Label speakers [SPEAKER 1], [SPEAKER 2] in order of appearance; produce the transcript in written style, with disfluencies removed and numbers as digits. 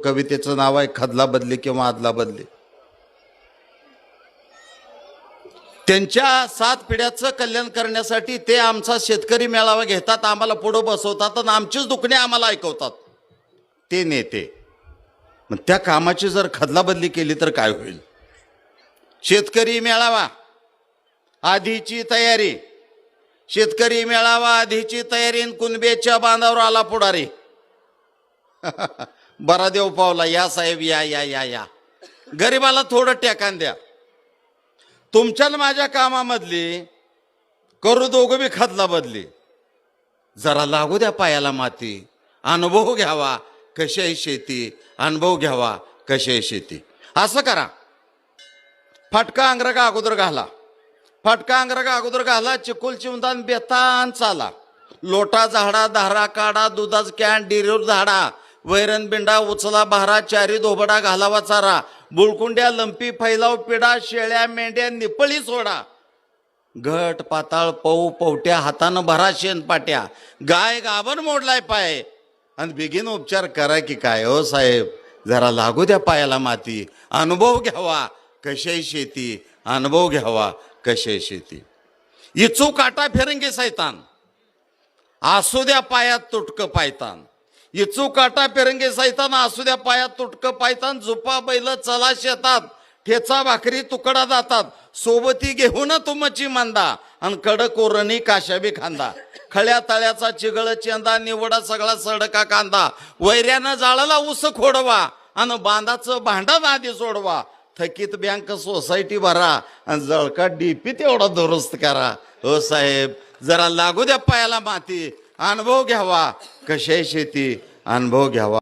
[SPEAKER 1] कवितेचं नाव आहे खदला बदली किंवा आदला बदली. त्यांच्या 7 पिढ्याचं कल्याण करण्यासाठी ते आमचा शेतकरी मेळावा घेतात, आम्हाला पुढं बसवतात आणि आमचीच दुखणे आम्हाला ऐकवतात ते नेते. मग त्या कामाची जर खदला बदली केली तर काय होईल? शेतकरी मेळावा आधीची तयारी, शेतकरी मेळावा आधीची तयारी, कुणबेच्या बांधावर आला पुढारी. बरा देव पावला, या साहेब या या या या. गरिबाला थोडं टेकान द्या. तुमच्या माझ्या कामामधली करू दोघं बी खदला बदली. जरा लागू द्या पायाला माती, अनुभव घ्यावा कशी आहे शेती, अनुभव घ्यावा कशी आहे शेती. असं करा, फटका अंगरगा अगोदर घाला, फटका अंगरगा अगोदर घाला, चिकुल चिवदान बेतान चाला, लोटा झाडा धारा काढा, दुधाच कॅन डिरीवर झाडा, वैरण बिंडा उचला भारा, चारी धोबडा घालावा चारा, बुळकुंड्या लंपी फैलाव पिडा, शेळ्या मेंढ्या निपळी सोडा, घट पाताळ पौ पवट्या हातानं भरा शेण पाट्या, गाय गाभण मोडलाय पाय, आणि बिगिन उपचार करा की काय. हो साहेब, जरा लागू द्या पायाला माती, अनुभव घ्यावा कशी आहे शेती, अनुभव घ्यावा कशी आहे शेती. इचू काटा फिरंगी सैतान, असू द्या पायात तुटकं पायतान, इचू काटा फिरंगी सैतान, असू द्या पायात तुटकं पायतान, झुपा बैल चला शेतात, ठेचा भाकरी तुकडा जातात, सोबती घेऊन तुमची मांदा, आणि कडक ओरणी काशाबी खांदा, खळ्या तळ्याचा चिगळ चेंदा, निवडा सगळा सडका कांदा, वैऱ्यानं जाळाला ऊस खोडवा, आणि बांधाचं भांडण आधी सोडवा, थकीत बँक सोसायटी भरा, आणि जळका डीपी तेवढा दुरुस्त करा. हो साहेब, जरा लागू द्या पायाला माती, अनुभव घ्यावा कशी आहे शेती, अनुभव घ्यावा.